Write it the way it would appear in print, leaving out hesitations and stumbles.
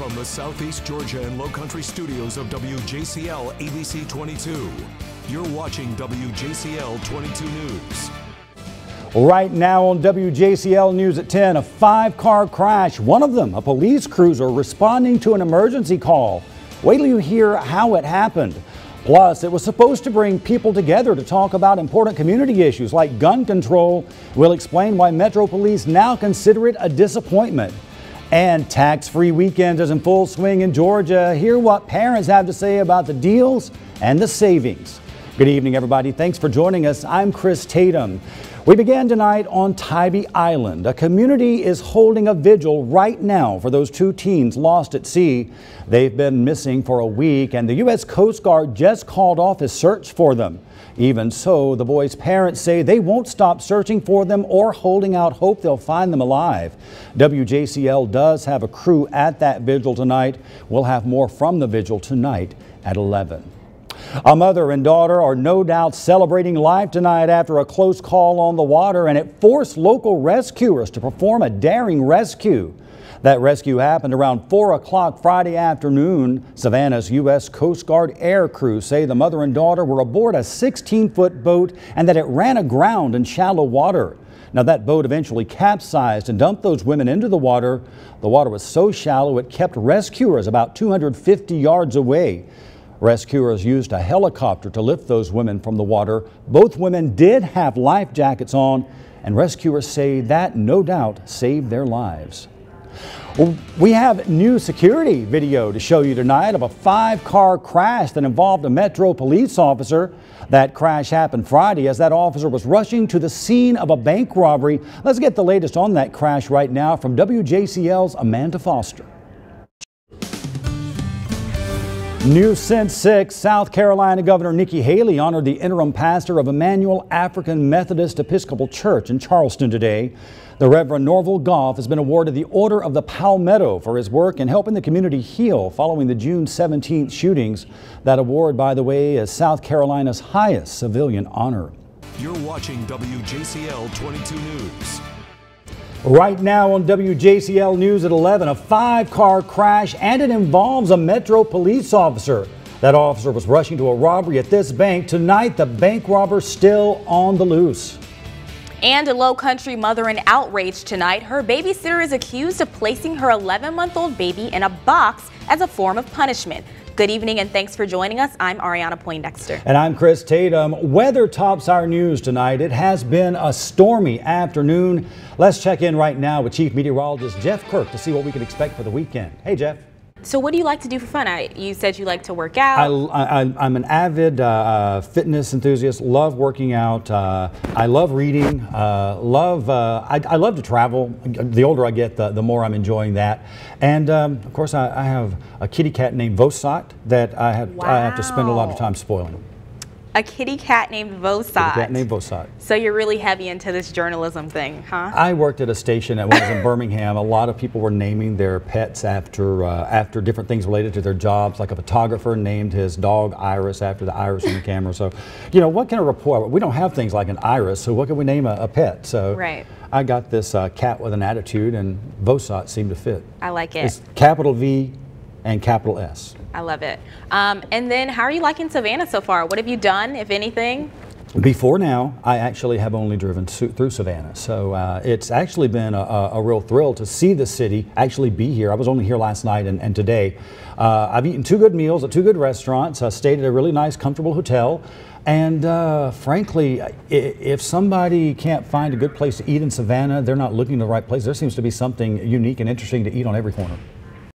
From the Southeast Georgia and Lowcountry studios of WJCL ABC 22, you're watching WJCL 22 News. Right now on WJCL News at 10, a 5-car crash, one of them a police cruiser responding to an emergency call. Wait till you hear how it happened. Plus, it was supposed to bring people together to talk about important community issues like gun control. We'll explain why Metro Police now consider it a disappointment. And tax-free weekend is in full swing in Georgia. Hear what parents have to say about the deals and the savings. Good evening, everybody. Thanks for joining us. I'm Chris Tatum. We began tonight on Tybee Island. A community is holding a vigil right now for those 2 teens lost at sea. They've been missing for a week, and the U.S. Coast Guard just called off a search for them. Even so, the boys' parents say they won't stop searching for them or holding out hope they'll find them alive. WJCL does have a crew at that vigil tonight. We'll have more from the vigil tonight at 11. A mother and daughter are no doubt celebrating life tonight after a close call on the water, and it forced local rescuers to perform a daring rescue. That rescue happened around 4 o'clock Friday afternoon. Savannah's U.S. Coast Guard air crew say the mother and daughter were aboard a 16-foot boat and that it ran aground in shallow water. Now, that boat eventually capsized and dumped those women into the water. The water was so shallow it kept rescuers about 250 yards away. Rescuers used a helicopter to lift those women from the water. Both women did have life jackets on, and rescuers say that no doubt saved their lives. Well, we have new security video to show you tonight of a 5-car crash that involved a Metro police officer. That crash happened Friday as that officer was rushing to the scene of a bank robbery. Let's get the latest on that crash right now from WJCL's Amanda Foster. New since 6, South Carolina Governor Nikki Haley honored the interim pastor of Emmanuel African Methodist Episcopal Church in Charleston today. The Reverend Norval Goff has been awarded the Order of the Palmetto for his work in helping the community heal following the June 17th shootings. That award, by the way, is South Carolina's highest civilian honor. You're watching WJCL 22 News. Right now on WJCL News at 11, a 5-car crash, and it involves a Metro police officer. That officer was rushing to a robbery at this bank. Tonight, the bank robber still on the loose. And a Lowcountry mother in outrage tonight. Her babysitter is accused of placing her 11-month-old baby in a box as a form of punishment. Good evening and thanks for joining us. I'm Ariana Poindexter. And I'm Chris Tatum. Weather tops our news tonight. It has been a stormy afternoon. Let's check in right now with Chief Meteorologist Jeff Kirk to see what we can expect for the weekend. Hey, Jeff. So what do you like to do for fun? You said you like to work out. I'm an avid fitness enthusiast, love working out. I love reading, I love to travel. The older I get, the more I'm enjoying that. And of course, I have a kitty cat named Vosat that I have to spend a lot of time spoiling. A kitty cat named Vosat. Kitty cat named Vosat. So you're really heavy into this journalism thing, huh? I worked at a station that was in Birmingham. A lot of people were naming their pets after different things related to their jobs. Like a photographer named his dog Iris after the iris in the camera. So, you know, what can a reporter? We don't have things like an iris, so what can we name a pet? So right. I got this cat with an attitude, and Vosat seemed to fit. I like it. It's capital V and capital S. I love it. And then how are you liking Savannah so far? What have you done, if anything? Before now, I actually have only driven through Savannah. So it's actually been a real thrill to see the city, actually be here. I was only here last night and today. I've eaten 2 good meals at 2 good restaurants. I stayed at a really nice, comfortable hotel. And frankly, if somebody can't find a good place to eat in Savannah, they're not looking in the right place. There seems to be something unique and interesting to eat on every corner.